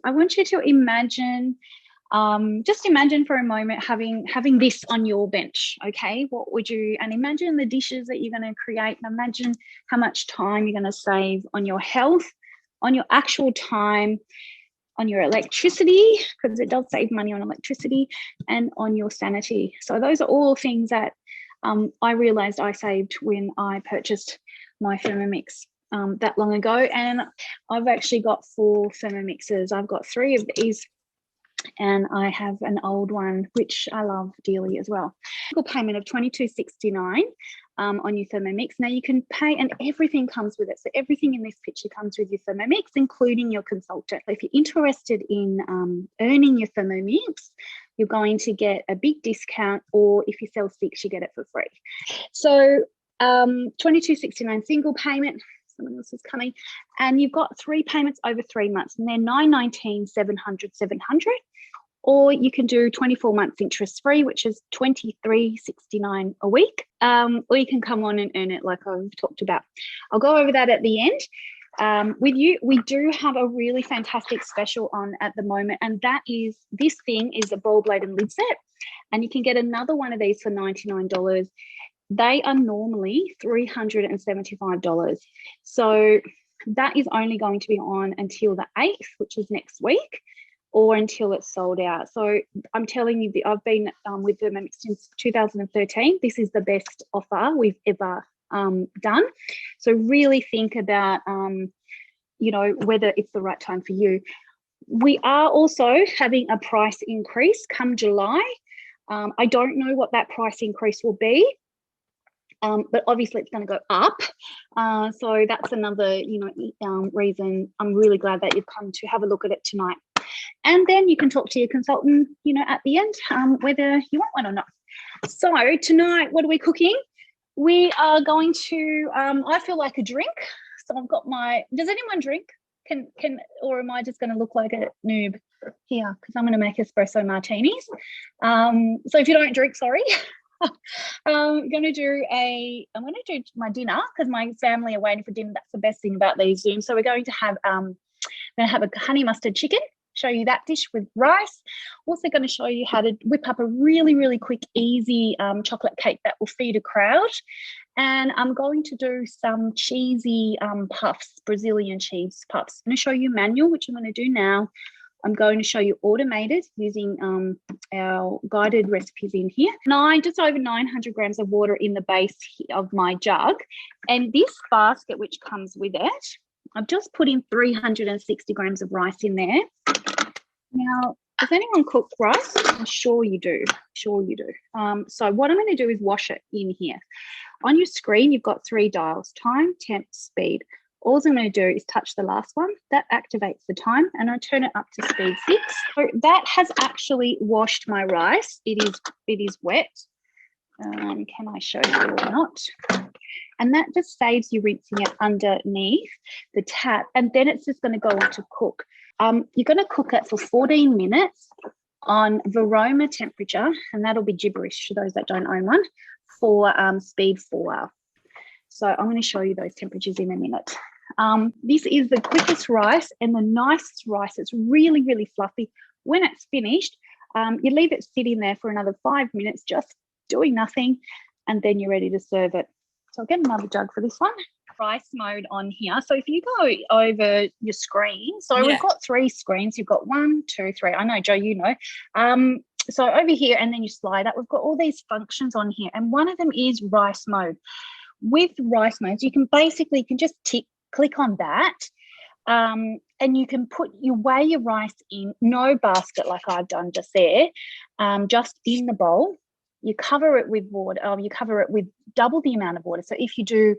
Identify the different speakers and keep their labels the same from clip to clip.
Speaker 1: I want you to imagine, just imagine for a moment having this on your bench. Okay, what would you, and imagine the dishes that you're going to create, and imagine how much time you're going to save on your health, on your actual time, on your electricity, because it does save money on electricity, and on your sanity. So those are all things that I realized I saved when I purchased my Thermomix that long ago. And I've actually got 4 Thermomixes. I've got 3 of these, and I have an old one which I love dearly as well. Single payment of $22.69 on your Thermomix. Now you can pay, and everything comes with it. So everything in this picture comes with your Thermomix, including your consultant. So if you're interested in earning your Thermomix, you're going to get a big discount, or if you sell 6, you get it for free. So $22.69 single payment. Someone else is coming, and you've got 3 payments over 3 months, and they're $9.19, $700, $700. Or you can do 24 months interest free, which is $23.69 a week. Or you can come on and earn it like I've talked about. I'll go over that at the end. With you, we do have a really fantastic special on at the moment, and that is, this thing is a ball blade and lid set, and you can get another one of these for $99. They are normally $375. So that is only going to be on until the 8th, which is next week, or until it's sold out. So I'm telling you, I've been with Thermomix since 2013. This is the best offer we've ever done. So really think about, whether it's the right time for you. We are also having a price increase come July. I don't know what that price increase will be. But obviously it's going to go up. So that's another, reason I'm really glad that you've come to have a look at it tonight. And then you can talk to your consultant, at the end, whether you want one or not. So tonight, what are we cooking? We are going to, I feel like a drink. So I've got does anyone drink? Or am I just going to look like a noob here? Because I'm going to make espresso martinis. So if you don't drink, sorry. I'm going to do my dinner, because my family are waiting for dinner. That's the best thing about these Zooms. So we're going to have a honey mustard chicken, show you that dish with rice. Also going to show you how to whip up a really, really quick, easy chocolate cake that will feed a crowd. And I'm going to do some cheesy puffs, Brazilian cheese puffs. I'm going to show you manual, which I'm going to do now. I'm going to show you automated using our guided recipes in here. Just over 900 grams of water in the base of my jug. And this basket, which comes with it, I've just put in 360 grams of rice in there. Now, does anyone cook rice? I'm sure you do. So what I'm going to do is wash it in here. On your screen, you've got 3 dials: time, temp, speed. All I'm going to do is touch the last one. That activates the time, and I turn it up to speed 6. So that has actually washed my rice. It is wet. Can I show you or not? And that just saves you rinsing it underneath the tap, and then it's just going to go on to cook. You're going to cook it for 14 minutes on Varoma temperature, and that'll be gibberish to those that don't own one, for speed 4. So I'm going to show you those temperatures in a minute. This is the quickest rice and the nicest rice. It's really, really fluffy. When it's finished, you leave it sitting there for another 5 minutes, just doing nothing, and then you're ready to serve it. So I'll get another jug for this one. Rice mode on here. So if you go over your screen, we've got 3 screens. You've got 1, 2, 3. I know, Joe, you know. So over here, and then you slide up, we've got all these functions on here, and one of them is rice mode. With rice modes, you can just click on that, and you can weigh your rice in, no basket like I've done just there, just in the bowl. You cover it with water. You cover it with double the amount of water. So if you do,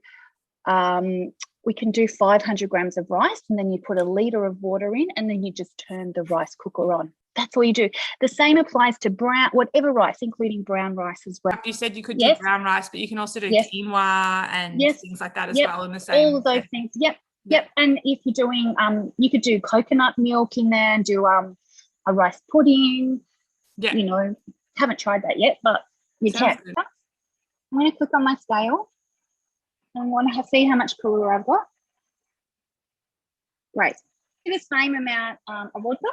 Speaker 1: we can do 500 grams of rice, and then you put a litre of water in, and then you just turn the rice cooker on. That's all you do. The same applies to whatever rice, including brown rice as well.
Speaker 2: You said you could do brown rice, but you can also do quinoa and things like that as well in the same.
Speaker 1: All of those things. Yep. And if you're doing, you could do coconut milk in there and do a rice pudding. Yeah. Haven't tried that yet, but you can. Good. I'm going to click on my scale and want to see how much cooler I've got. Great. the same amount of vodka.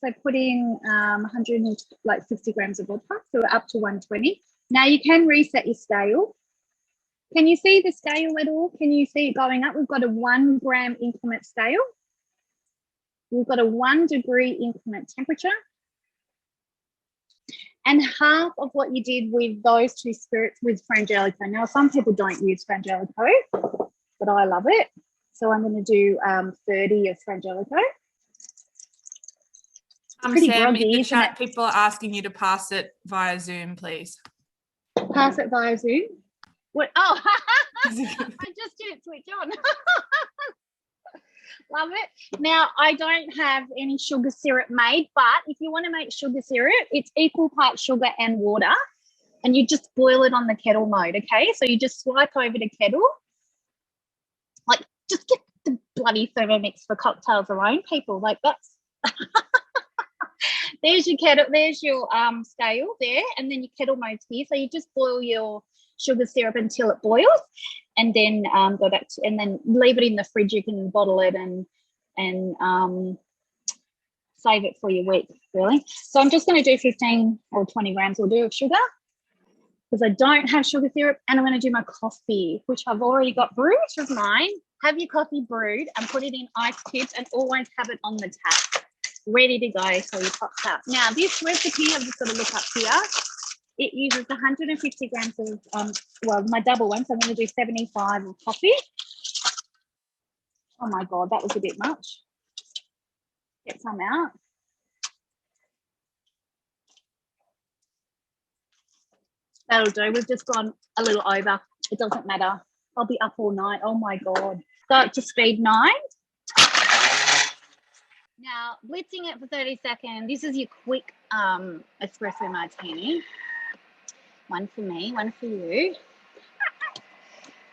Speaker 1: So put in 160 grams of vodka, so we're up to 120. Now you can reset your scale. Can you see the scale at all? Can you see it going up? We've got a 1 gram increment scale. We've got a 1 degree increment temperature. And half of what you did with those two spirits with Frangelico. Now, some people don't use Frangelico, but I love it. So I'm going to do 30 of Frangelico.
Speaker 2: Sam, in the chat, people are asking you to pass it via Zoom, please.
Speaker 1: Pass it via Zoom? What? Oh, I just didn't switch on. Love it. Now, I don't have any sugar syrup made, but if you want to make sugar syrup, it's equal parts sugar and water, and you just boil it on the kettle mode, okay? So you just swipe over the kettle. Like, just get the bloody Thermomix for cocktails alone, people. Like, that's... There's your kettle, there's your scale there, and then your kettle mode's here. So you just boil your sugar syrup until it boils, and then go back to, and then leave it in the fridge. You can bottle it and save it for your week, really. So I'm just going to do 15 or 20 grams will do of sugar, because I don't have sugar syrup, and I'm going to do my coffee, which I've already got brewed of mine. Have your coffee brewed and put it in ice cubes, and always have it on the tap, ready to go for your pops up. Now, this recipe, I've just got to look up here. It uses 150 grams of, well, my double one, so I'm going to do 75 of coffee. Oh, my God, that was a bit much. Get some out. That'll do. We've just gone a little over. It doesn't matter. I'll be up all night. Oh, my God. Start to speed 9. Now, blitzing it for 30 seconds. This is your quick espresso martini. One for me, one for you.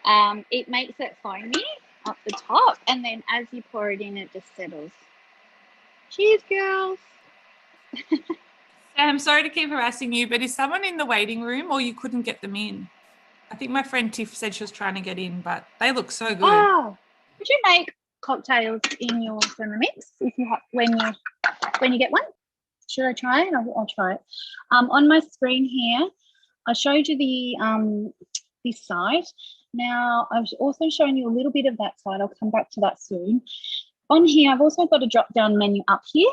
Speaker 1: It makes it foamy up the top, and then as you pour it in, it just settles. Cheers, girls.
Speaker 2: Sam, sorry to keep harassing you, but is someone in the waiting room, or you couldn't get them in? I think my friend Tiff said she was trying to get in, but they look so good.
Speaker 1: Oh, would you make cocktails in your Thermomix if you have when you get one? Should I try it? I'll try it. On my screen here, I showed you the this side. Now I've also shown you a little bit of that side. I'll come back to that soon. On here, I've also got a drop-down menu up here,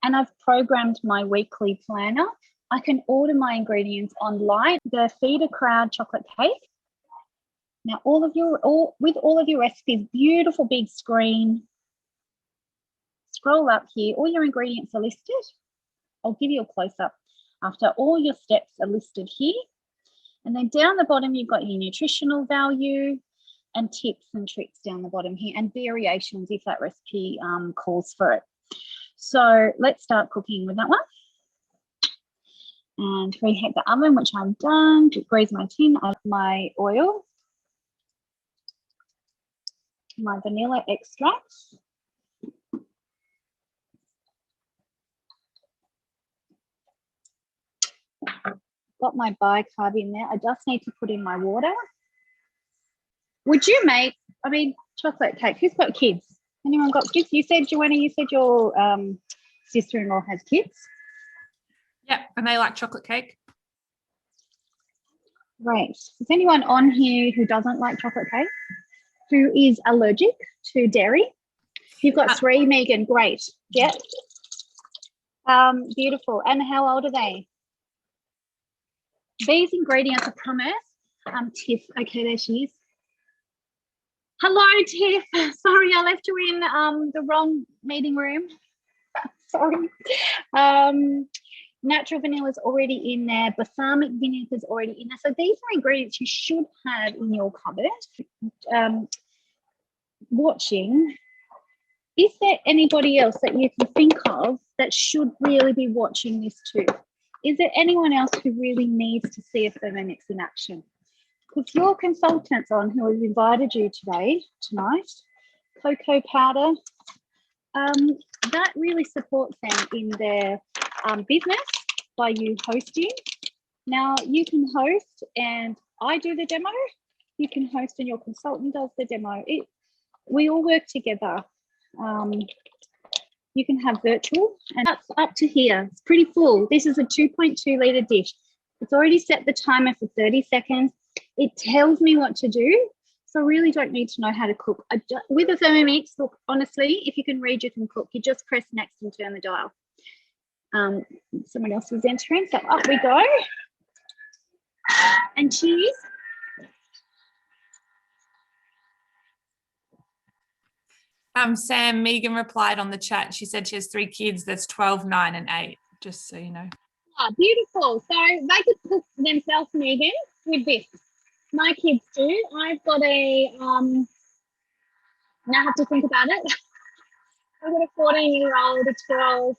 Speaker 1: and I've programmed my weekly planner. I can order my ingredients online. The Feed a Crowd chocolate cake. Now, with all of your recipes, beautiful big screen. Scroll up here. All your ingredients are listed. I'll give you a close-up after all your steps are listed here. And then down the bottom, you've got your nutritional value and tips and tricks down the bottom here, and variations if that recipe calls for it. So let's start cooking with that one. And preheat the oven, which I've done. Grease my tin, add my oil, my vanilla extract. Got my bicarb in there. I just need to put in my water. Would you make, chocolate cake? Who's got kids? Anyone got kids? You said, Joanna, your sister-in-law has kids.
Speaker 2: Yeah, and they like chocolate cake.
Speaker 1: Great. Is anyone on here who doesn't like chocolate cake? Who is allergic to dairy? You've got 3, Megan. Great. Yeah. Beautiful. And how old are they? These ingredients are promised. Tiff. Okay, there she is. Hello, Tiff. Sorry, I left you in the wrong meeting room. Sorry. Natural vanilla is already in there. Balsamic vinegar is already in there. So these are ingredients you should have in your cupboard. Watching, is there anybody else that you can think of that should really be watching this too? Is there anyone else who really needs to see a Thermomix in action? Because your consultants on who have invited you tonight, cocoa powder, that really supports them in their business by you hosting. Now you can host and I do the demo. You can host and your consultant does the demo. We all work together. You can have virtual, and that's up to here. It's pretty full. This is a 2.2 litre dish. It's already set the timer for 30 seconds. It tells me what to do, so I really don't need to know how to cook. With a Thermomix, look, honestly, if you can read, you can cook. You just press next and turn the dial. Someone else is entering, so up we go. And cheese.
Speaker 2: Sam, Megan replied on the chat. She said she has 3 kids. That's 12, 9 and 8, just so you know.
Speaker 1: Ah, beautiful. So they could cook themselves, Megan, with this. My kids do. I've got a, now I have to think about it. I've got a 14-year-old, a 12,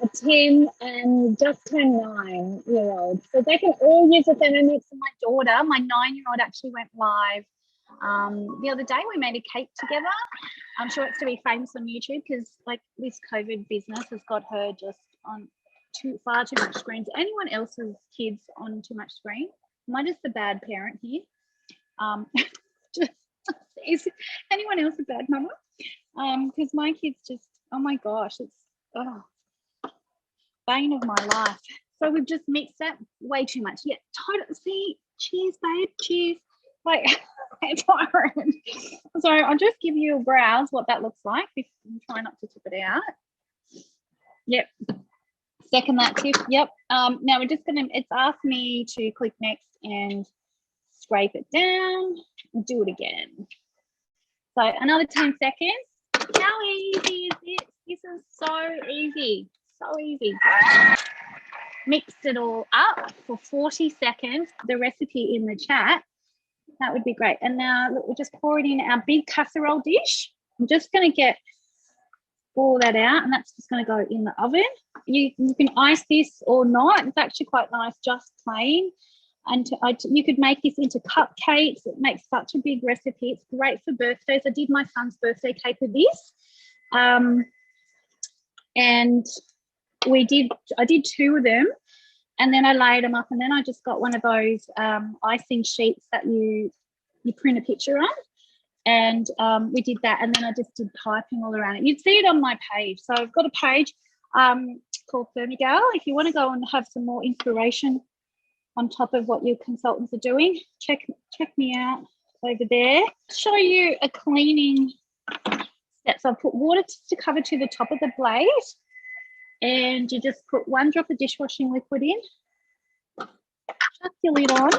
Speaker 1: a 10, and just turned 9-year-old. So they can all use the Thermomix. And my daughter, my 9-year-old, actually went live the other day. We made a cake together. She wants to be famous on YouTube because, like, this COVID business has got her just on far too much screens. Anyone else's kids on too much screen? Am I just the bad parent here? Is anyone else a bad mama? Because my kids just, oh my gosh, it's bane of my life. So we've just mixed that way too much. Yeah, totally. See, cheers, babe, cheers. Like, it's horrid. So I'll just give you a browse what that looks like. Try not to tip it out. Yep. Second that tip. Yep. Now we're just gonna, it's asked me to click next and scrape it down and do it again. So another 10 seconds. How easy is this? This is so easy. So easy. Mix it all up for 40 seconds. The recipe in the chat. That would be great. And now look, we'll just pour it in our big casserole dish. I'm just going to get all that out, and that's just going to go in the oven. You can ice this or not. It's actually quite nice, just plain. And you could make this into cupcakes. It makes such a big recipe. It's great for birthdays. I did my son's birthday cake with this. And I did 2 of them. And then I laid them up, and then I just got one of those icing sheets that you print a picture on. And we did that, and then I just did piping all around it. You'd see it on my page. So I've got a page called Thermigirl. If you want to go and have some more inspiration on top of what your consultants are doing, check me out over there. Show you a cleaning step. So I've put water to cover to the top of the blade. And you just put 1 drop of dishwashing liquid in, chuck your lid on.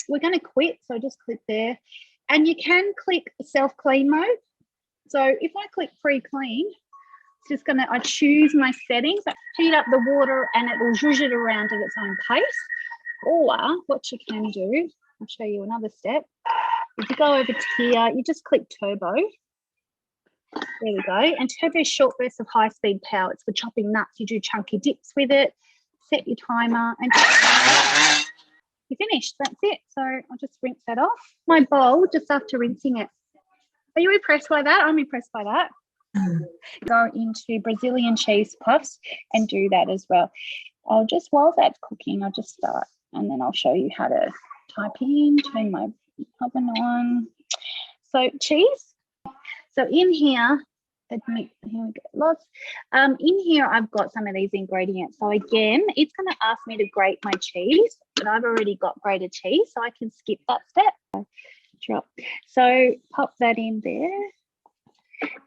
Speaker 1: We're going to quit, so just click there. And you can click self-clean mode. So if I click pre-clean, it's just going to, I choose my settings, heat up the water, and it will zhuzh it around at its own pace. Or what you can do, I'll show you another step. If you go over to here, you just click turbo. There we go. And turbo is short bursts of high-speed power. It's for chopping nuts. You do chunky dips with it. Set your timer and you're finished. That's it. So I'll just rinse that off. My bowl just after rinsing it. Are you impressed by that? I'm impressed by that. Go into Brazilian cheese puffs and do that as well. I'll just, while that's cooking, I'll just start and then I'll show you how to type in, turn my oven on. So cheese. So in here, here we go, lots. In here, I've got some of these ingredients. So again, it's going to ask me to grate my cheese, but I've already got grated cheese, so I can skip that step. Drop. So pop that in there.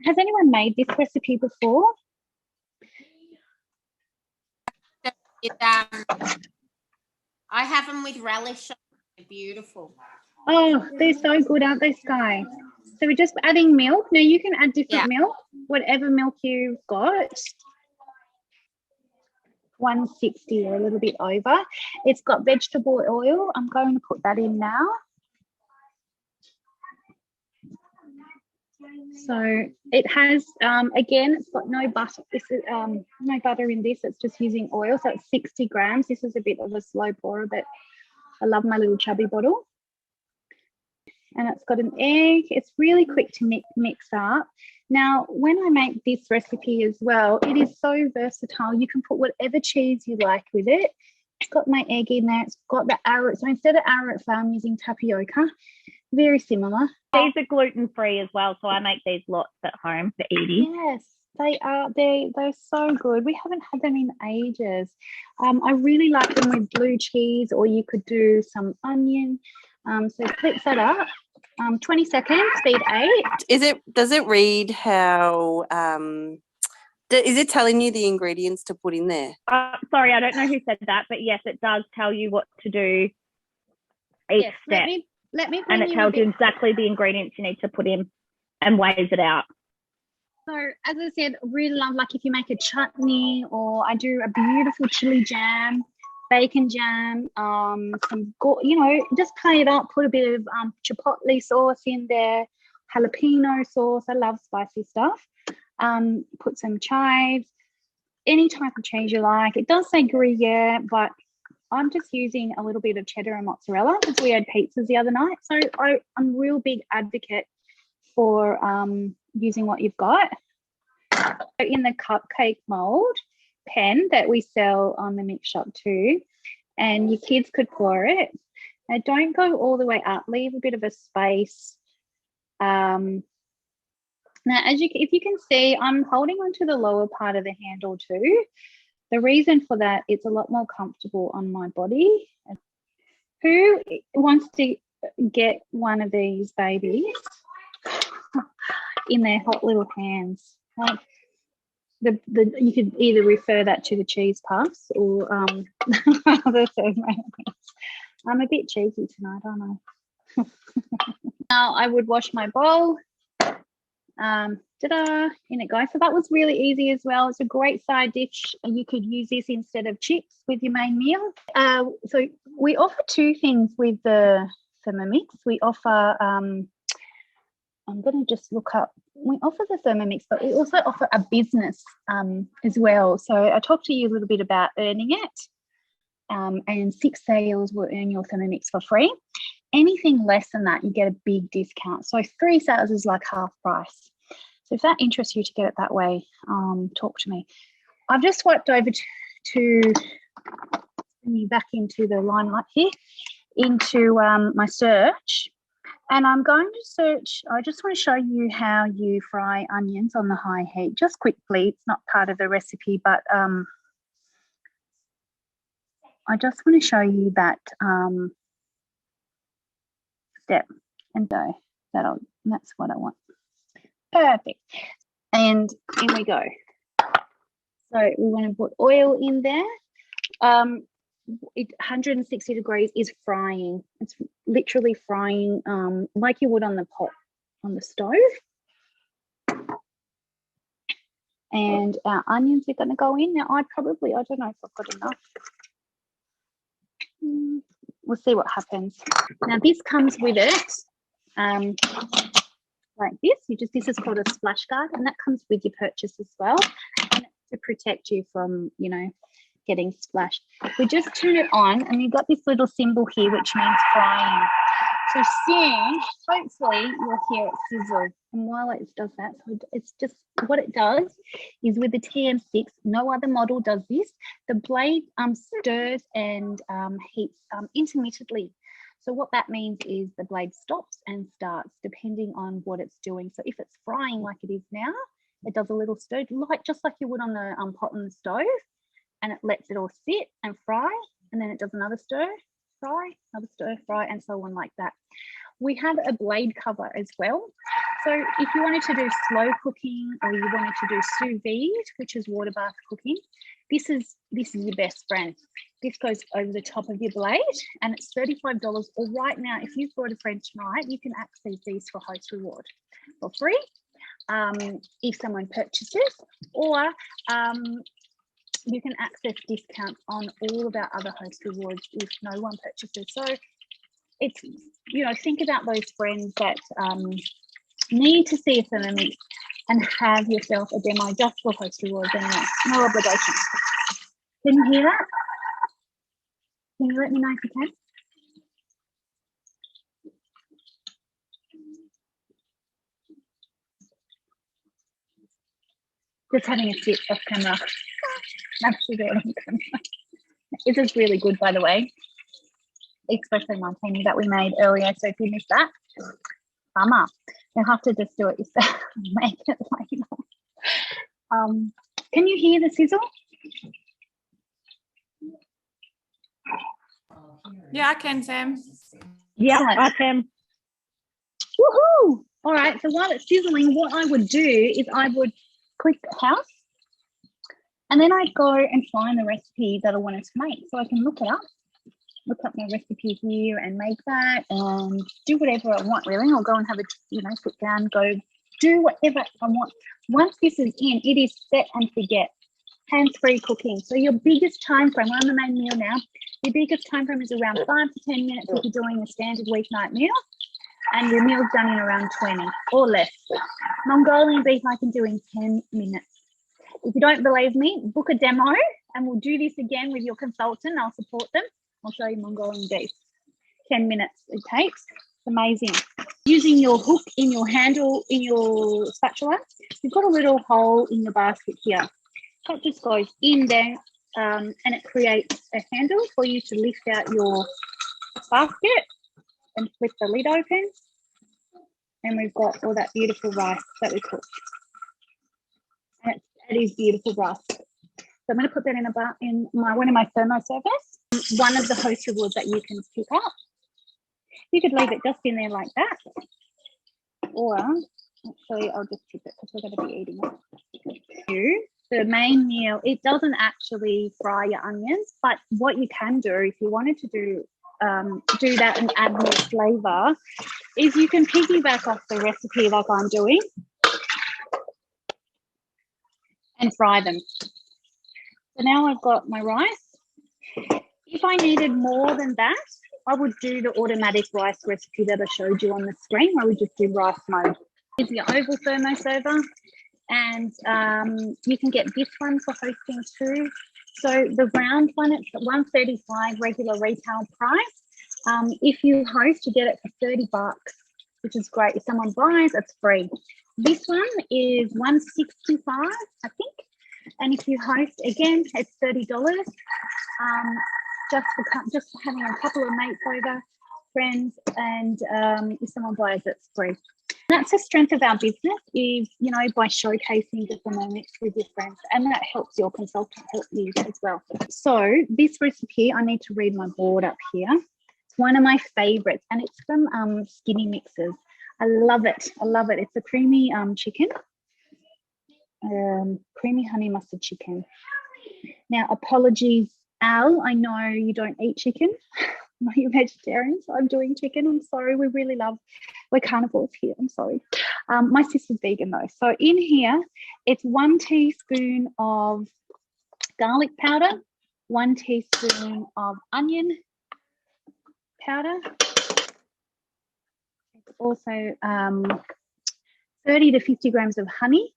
Speaker 1: Has anyone made this recipe before?
Speaker 3: I have them with relish. They're beautiful.
Speaker 1: Oh, they're so good, aren't they, Sky? So we're just adding milk. Now you can add different milk, whatever milk you've got. 160 or a little bit over. It's got vegetable oil. I'm going to put that in now. So it has, again, it's got no butter. This is no butter in this. It's just using oil. So it's 60 grams. This is a bit of a slow pourer, but I love my little chubby bottle. And it's got an egg. It's really quick to mix up. Now, when I make this recipe as well, it is so versatile. You can put whatever cheese you like with it. It's got my egg in there. It's got the arrowroot. So instead of arrowroot flour, I'm using tapioca. very similar.
Speaker 4: These are gluten-free as well, so I make these lots at home for Edie.
Speaker 1: Yes, they are. They're so good. We haven't had them in ages. I really like them with blue cheese, or you could do some onion. So click that up. 20 seconds, speed 8.
Speaker 5: Does it read how? Is it telling you the ingredients to put in there?
Speaker 4: Sorry, I don't know who said that, but yes, it does tell you what to do each step.
Speaker 1: Let me
Speaker 4: and it tells you exactly the ingredients you need to put in and weighs it out.
Speaker 1: So as I said, really love, like if you make a chutney, or I do a beautiful chili jam, bacon jam, just play it up, put a bit of chipotle sauce in there, jalapeno sauce. I love spicy stuff. Put some chives, any type of cheese you like. It does say Gruyere, but I'm just using a little bit of cheddar and mozzarella because we had pizzas the other night. So I'm a real big advocate for using what you've got. In the cupcake mold pen that we sell on the mix shop too, and your kids could pour it. Now don't go all the way up, leave a bit of a space. Now if you can see, I'm holding onto the lower part of the handle too. The reason for that, it's a lot more comfortable on my body. Who wants to get one of these babies in their hot little hands? Like you could either refer that to the cheese puffs or the Thermomix. I'm a bit cheeky tonight, aren't I? Now I would wash my bowl. Ta-da, in it goes. So that was really easy as well. It's a great side dish. You could use this instead of chips with your main meal. So we offer 2 things with the Thermomix. We offer, I'm going to just look up, we offer the Thermomix, but we also offer a business as well. So I talked to you a little bit about earning it, and 6 sales will earn your Thermomix for free. Anything less than that, you get a big discount. So 3 sales is like half price. So if that interests you to get it that way, talk to me. I've just swiped over to bring you back into the limelight here, into my search. And I'm going to search, I just want to show you how you fry onions on the high heat, just quickly. It's not part of the recipe, but I just want to show you that step, and so that's what I want. Perfect. And in we go. So we want to put oil in there. 160 degrees is frying. It's literally frying like you would on the pot on the stove. And our onions are going to go in. Now I don't know if I've got enough. We'll see what happens. Now this comes with it. Like this is called a splash guard, and that comes with your purchase as well, and it's to protect you from getting splashed. We just turn it on, and you've got this little symbol here which means frying. So soon, hopefully, you'll hear it sizzle. And while it does that, so it's just what it does is with the TM6, no other model does this. The blade stirs and heats intermittently. So what that means is the blade stops and starts depending on what it's doing. So if it's frying like it is now, it does a little stir, just like you would on the pot on the stove, and it lets it all sit and fry, and then it does another stir, fry, another stir, fry, and so on like that. We have a blade cover as well. So if you wanted to do slow cooking, or you wanted to do sous vide, which is water bath cooking, this is your best friend. This goes over the top of your blade, and it's $35. Or right now, if you've brought a friend tonight, you can access these for Host Reward for free if someone purchases, or you can access discounts on all of our other Host Rewards if no one purchases. So it's, think about those friends that need to see a Thermomix and have yourself a demo just for Host Rewards anyway. No obligation. Can you hear that? Can you let me know if you can? Just having a sip off camera. Absolutely on camera. This is really good, by the way. Espresso martini that we made earlier. So if you missed that, summer. You'll have to just do it yourself and make it later. Can you hear the sizzle?
Speaker 2: Yeah, I can, Sam.
Speaker 4: Yeah,
Speaker 1: Excellent.
Speaker 4: I can.
Speaker 1: Woohoo! All right, so while it's sizzling, what I would do is I would click house, and then I'd go and find the recipe that I wanted to make. So I can look up my recipe here and make that and do whatever I want, really. I'll go and have a, sit down, go do whatever I want. Once this is in, it is set and forget. Hands-free cooking. So your biggest time frame, we're on the main meal now, your biggest time frame is around 5 to 10 minutes if you're doing a standard weeknight meal, and your meal's done in around 20 or less. Mongolian beef I can do in 10 minutes. If you don't believe me, book a demo and we'll do this again with your consultant. I'll support them. I'll show you Mongolian beef. 10 minutes it takes. It's amazing. Using your hook in your handle, in your spatula, you've got a little hole in the basket here. That just goes in there and it creates a handle for you to lift out your basket and flip the lid open. And we've got all that beautiful rice that we cooked. And it is beautiful rice. So I'm going to put that in one of my thermo servers. One of the host rewards that you can pick up. You could leave it just in there like that. Or actually, I'll just tip it because we're going to be eating it. The main meal, it doesn't actually fry your onions, but what you can do if you wanted to do that and add more flavor is you can piggyback off the recipe like I'm doing and fry them. So now I've got my rice. If I needed more than that, I would do the automatic rice recipe that I showed you on the screen where we just do rice mode. It's the oval thermo server, and you can get this one for hosting too. So the round one, it's at $135 regular retail price. If you host, you get it for $30, which is great. If someone buys, it's free. This one is $165, I think. And if you host, again, it's $30. Just for having a couple of mates over, friends, and if someone buys, it's free. That's the strength of our business is, by showcasing the Thermomix with your friends, and that helps your consultant help you as well. So this recipe, I need to read my board up here. It's one of my favorites, and it's from Skinny Mixes. I love it. I love it. It's a creamy chicken, creamy honey mustard chicken. Now, apologies, Al, I know you don't eat chicken. No, you're vegetarian, so I'm doing chicken. I'm sorry. We're carnivores here. I'm sorry. My sister's vegan though. So in here, it's 1 teaspoon of garlic powder, 1 teaspoon of onion powder. It's also 30 to 50 grams of honey.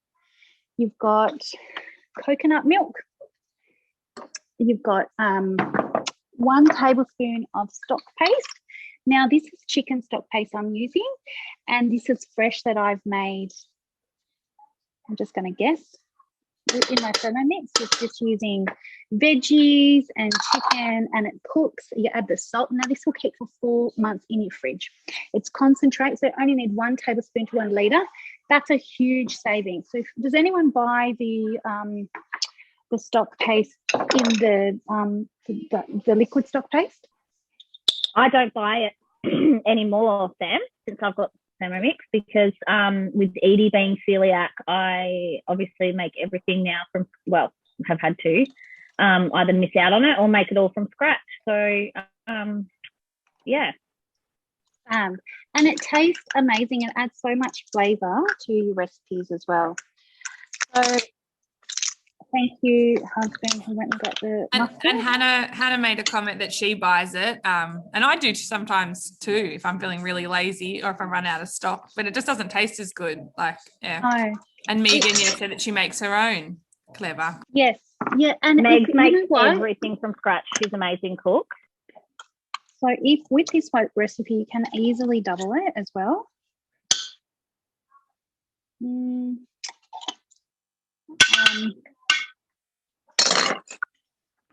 Speaker 1: You've got coconut milk. You've got 1 tablespoon of stock paste. Now, this is chicken stock paste I'm using, and this is fresh that I've made. I'm just going to guess in my Thermomix. It's just using veggies and chicken, and it cooks. You add the salt. Now, this will keep for 4 months in your fridge. It's concentrate, so you only need 1 tablespoon to 1 litre. That's a huge saving. So, does anyone buy the stock paste in the liquid stock paste?
Speaker 4: I don't buy it anymore, Sam, since I've got Thermomix, because with Edie being celiac, I obviously make everything now have had to either miss out on it or make it all from scratch. So, yeah.
Speaker 1: And it tastes amazing. It adds so much flavour to your recipes as well. So, thank you, husband, who went and got the mustard.
Speaker 2: And Hannah made a comment that she buys it, and I do sometimes too if I'm feeling really lazy or if I run out of stock, but it just doesn't taste as good.
Speaker 1: No.
Speaker 2: And Megan said that she makes her own. Clever.
Speaker 1: Yes. Yeah. And
Speaker 4: Meg makes everything from scratch. She's an amazing cook.
Speaker 1: So if with this recipe, you can easily double it as well.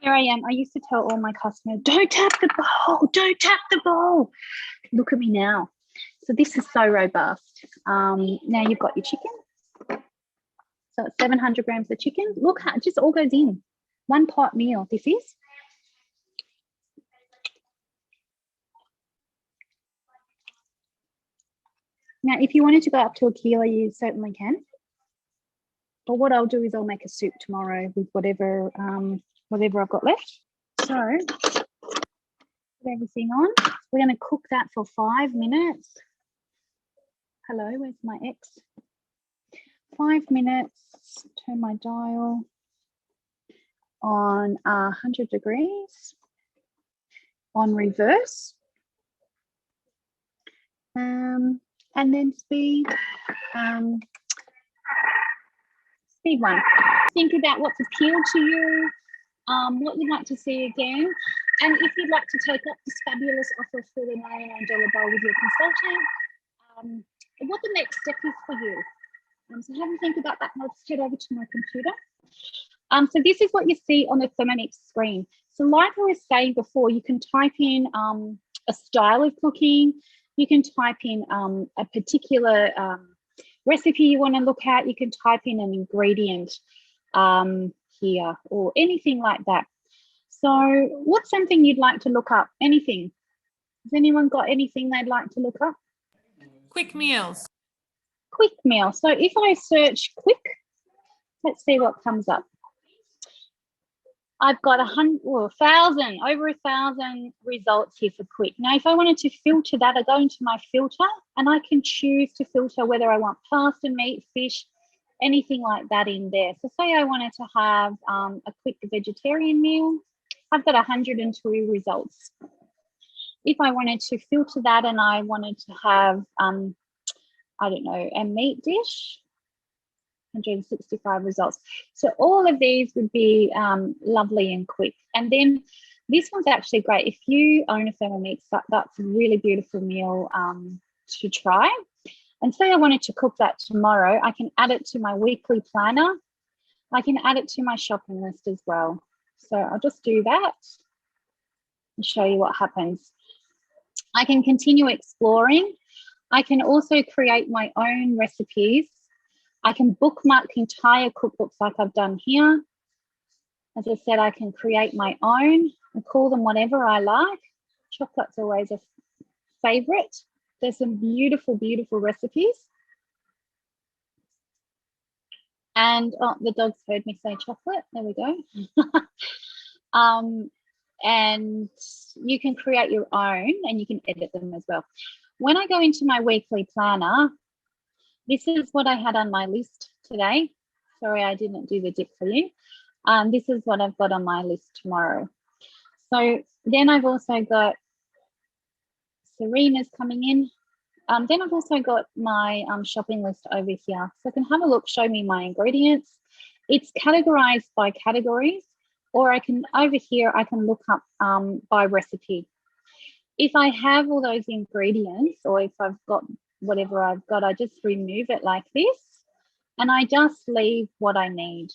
Speaker 1: Here I am. I used to tell all my customers, don't tap the bowl, don't tap the bowl. Look at me now. So this is so robust. Now you've got your chicken. So it's 700 grams of chicken. Look how it just all goes in. One pot meal, this is. Now, if you wanted to go up to a kilo, you certainly can. But what I'll do is I'll make a soup tomorrow with whatever I've got left. So put everything on. We're going to cook that for 5 minutes. Hello, where's my ex? 5 minutes. Turn my dial on 100 degrees on reverse. And then speed 1. Think about what's appealed to you, what you'd like to see again, and if you'd like to take up this fabulous offer for the $99 bowl with your consultant, what the next step is for you. So have a think about that, and I'll just head over to my computer. So this is what you see on the Thermomix screen. So like I was saying before, you can type in a style of cooking. You can type in a particular recipe you want to look at. You can type in an ingredient here or anything like that. So what's something you'd like to look up? Anything? Has anyone got anything they'd like to look up?
Speaker 2: Quick meals.
Speaker 1: Quick meal. So if I search quick, let's see what comes up. I've got over 1,000 results here for quick. Now, if I wanted to filter that, I go into my filter and I can choose to filter whether I want pasta, meat, fish, anything like that in there. So say I wanted to have a quick vegetarian meal, I've got 102 results. If I wanted to filter that and I wanted to have, I don't know, a meat dish, 165 results. So all of these would be lovely and quick. And then this one's actually great. If you own a Thermomix, that's a really beautiful meal to try. And say I wanted to cook that tomorrow, I can add it to my weekly planner. I can add it to my shopping list as well. So I'll just do that and show you what happens. I can continue exploring. I can also create my own recipes. I can bookmark entire cookbooks like I've done here. As I said, I can create my own and call them whatever I like. Chocolate's always a favorite. There's some beautiful, beautiful recipes. And oh, the dog's heard me say chocolate. There we go. And you can create your own and you can edit them as well. When I go into my weekly planner, this is what I had on my list today. Sorry, I didn't do the dip for you. This is what I've got on my list tomorrow. So then I've also got Serena's coming in. Then I've also got my shopping list over here. So I can have a look, show me my ingredients. It's categorized by categories, or I can, over here, I can look up by recipe. If I have all those ingredients, or if I've got whatever I've got, I just remove it like this and I just leave what I need.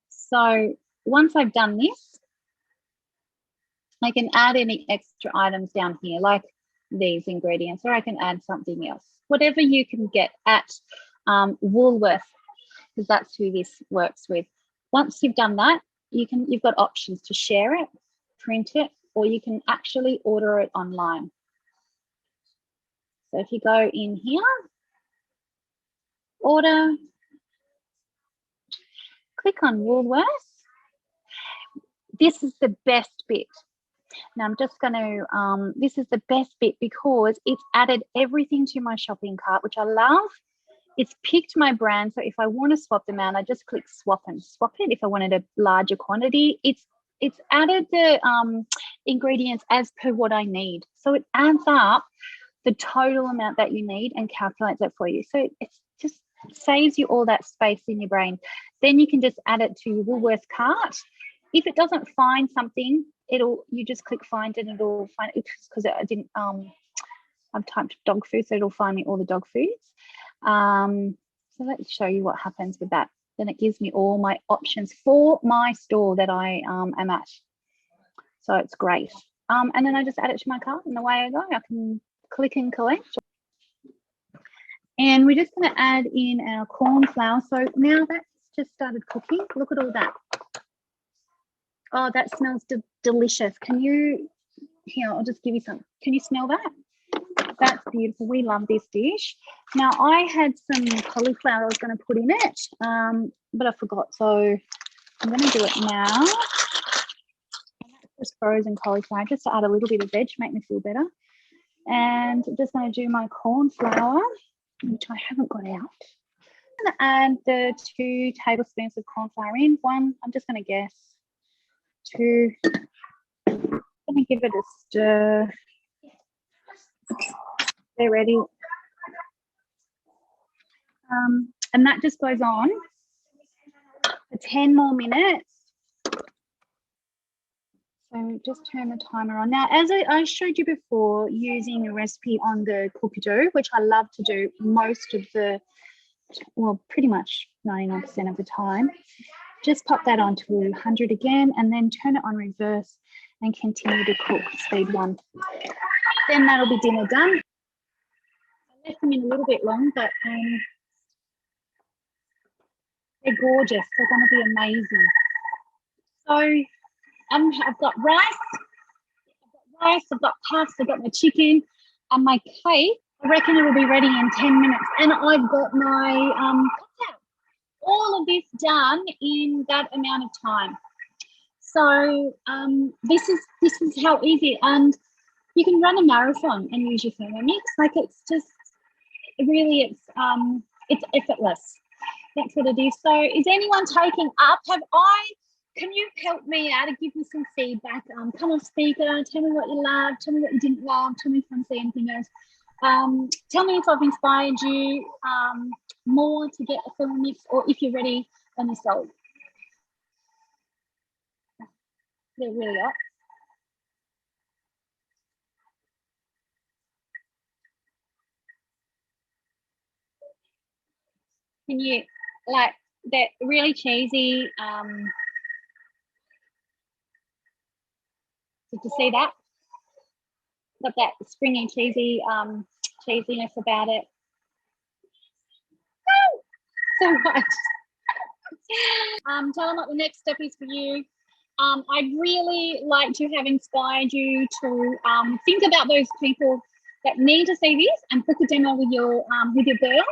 Speaker 1: So once I've done this, I can add any extra items down here like these ingredients, or I can add something else, whatever you can get at Woolworth, because that's who this works with. Once you've done that, you've got options to share it, print it, or you can actually order it online. So if you go in here, order, click on Woolworths. This is the best bit. Now I'm just going to, this is the best bit because it's added everything to my shopping cart, which I love. It's picked my brand. So if I want to swap them out, I just click swap and swap it. If I wanted a larger quantity, it's added the ingredients as per what I need. So it adds up the total amount that you need and calculates it for you. So it's just saves you all that space in your brain. Then you can just add it to your Woolworths cart. If it doesn't find something, you just click find and it'll find it, because I didn't I've typed dog food, so it'll find me all the dog foods. So let's show you what happens with that. Then it gives me all my options for my store that I am at. So it's great. And then I just add it to my cart and away I go. I can click and collect. And we're just going to add in our corn flour. So now that's just started cooking. Look at all that. Oh, that smells delicious. Can you, here, I'll just give you some. Can you smell that? That's beautiful. We love this dish. Now, I had some cauliflower I was going to put in it, but I forgot. So I'm going to do it now. And that's just frozen cauliflower, just to add a little bit of veg, make me feel better. And I'm just going to do my corn flour, which I haven't got out. I'm going to add the 2 tablespoons of corn flour in. 1, I'm just going to guess. 2, I'm going to give it a stir. They're ready. And that just goes on for 10 more minutes. So just turn the timer on. Now, as I showed you before, using a recipe on the cookie dough, which I love to do most of the, well, pretty much 99% of the time, just pop that on to 100 again and then turn it on reverse and continue to cook, speed 1. Then that'll be dinner done. I left them in a little bit long, but they're gorgeous. They're going to be amazing. So I've got rice, I've got pasta, I've got my chicken, and my cake. I reckon it'll be ready in 10 minutes. And I've got my cocktail. All of this done in that amount of time. So this is how easy, and you can run a marathon and use your Thermomix. Like, it's just really, it's effortless. That's what it is. So is anyone taking up? Can you help me out and give me some feedback? Come on speaker, tell me what you loved, tell me what you didn't love, tell me if I can say anything else. Tell me if I've inspired you more to get a Thermomix, or if you're ready on your soul. They're really hot. Can you, like, they're really cheesy. Did you see that? Got that springy, cheesy cheesiness about it. So much. Tell them what the next step is for you. I'd really like to have inspired you to think about those people that need to see this and book a demo with your girl.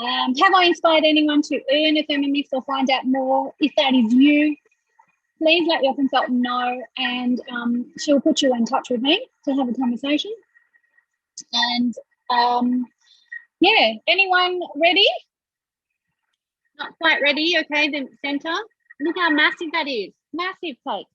Speaker 1: Have I inspired anyone to earn a Thermomix or find out more? If that is you, please let your consultant know, and she'll put you in touch with me to have a conversation. And yeah, anyone ready? Not quite ready. Okay, then centre. Look how massive that is. Massive cake.